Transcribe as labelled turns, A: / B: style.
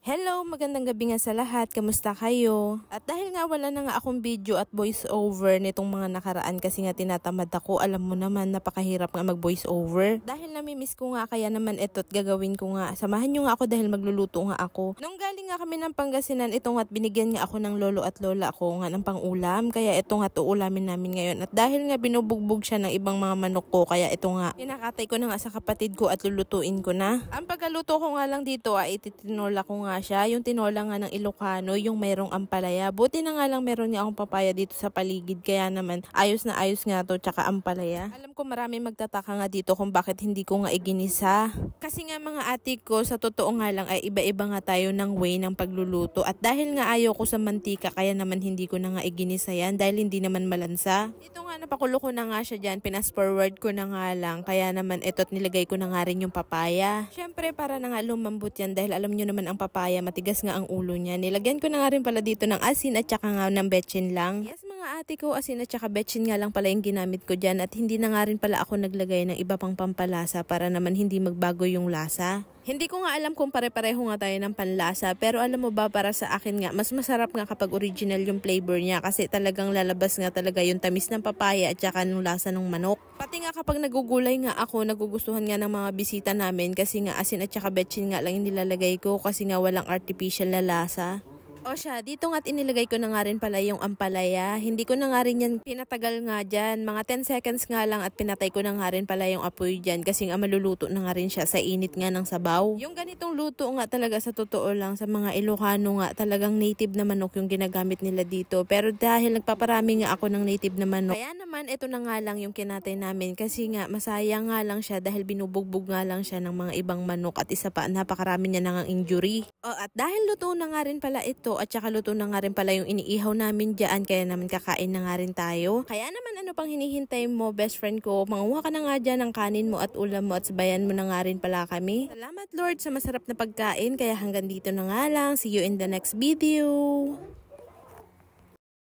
A: Hello, magandang gabi nga sa lahat. Kamusta kayo? At dahil nga wala na nga akong video at voice over nitong mga nakaraan kasi nga tinatamad ako, alam mo naman napakahirap nga mag voice over. Dahil namimiss ko nga kaya naman ito't gagawin ko nga. Samahan nyo nga ako dahil magluluto nga ako. Nung galing nga kami ng Pangasinan, ito nga't binigyan nga ako ng lolo at lola ko nga ng pangulam. Kaya ito nga uulamin namin ngayon. At dahil nga binubugbog siya ng ibang mga manok ko, kaya ito nga kinakatay ko na nga sa kapatid ko at lulutuin ko na. Ang pagkaluto ko nga lang dito ay ititinola ko nga siya, yung tinola nga ng Ilocano, yung mayroong ampalaya. Buti na nga lang meron nga akong papaya dito sa paligid, kaya naman ayos na ayos nga to, tsaka ampalaya. Alam ko marami magtataka nga dito kung bakit hindi ko nga iginisa. Kasi nga mga ate ko, sa totoo nga lang ay iba-iba nga tayo ng way ng pagluluto. At dahil nga ayaw ko sa mantika, kaya naman hindi ko na nga iginisa yan dahil hindi naman malansa. Ito nga napakulo ko na nga siya dyan, pinas forward ko na nga lang, kaya naman ito't nilagay ko na nga rin yung papaya. Syempre para na nga lumambot yan dahil alam nyo naman ang papaya matigas nga ang ulo niya. Nilagyan ko na nga rin pala dito ng asin at saka nga ng betchin lang. Yes mga ate ko, asin at saka betchin nga lang pala yung ginamit ko dyan at hindi na nga rin pala ako naglagay ng iba pang pampalasa para naman hindi magbago yung lasa. Hindi ko nga alam kung pare-pareho nga tayo ng panlasa, pero alam mo ba, para sa akin nga mas masarap nga kapag original yung flavor niya kasi talagang lalabas nga talaga yung tamis ng papaya at saka ng lasa ng manok. Pati nga kapag nagugulay nga ako, nagugustuhan nga ng mga bisita namin kasi nga asin at saka betchin nga lang yung nilalagay ko kasi nga walang artificial na lasa. O siya, dito nga't inilagay ko na nga rin pala yung ampalaya. Hindi ko na nga rin yan pinatagal nga dyan. Mga 10 seconds nga lang at pinatay ko na nga rin pala yung apoy dyan kasi nga maluluto na nga rin siya sa init nga ng sabaw. Yung ganitong luto nga talaga sa totoo lang sa mga Ilocano nga talagang native na manok yung ginagamit nila dito. Pero dahil nagpaparami nga ako ng native na manok, kaya naman ito na nga lang yung kinatay namin kasi nga masayang nga lang siya dahil binubugbog nga lang siya ng mga ibang manok at isa pa napakarami niya nang injury. O at dahil luto na nga rin pala ito at saka luto na nga rin pala yung iniihaw namin dyan, kaya naman kakain na nga rin tayo. Kaya naman ano pang hinihintay mo, best friend ko? Manguha ka na nga dyan ng kanin mo at ulam mo at sabayan mo na nga rin pala kami. Salamat Lord sa masarap na pagkain, kaya hanggang dito na nga lang. See you in the next video.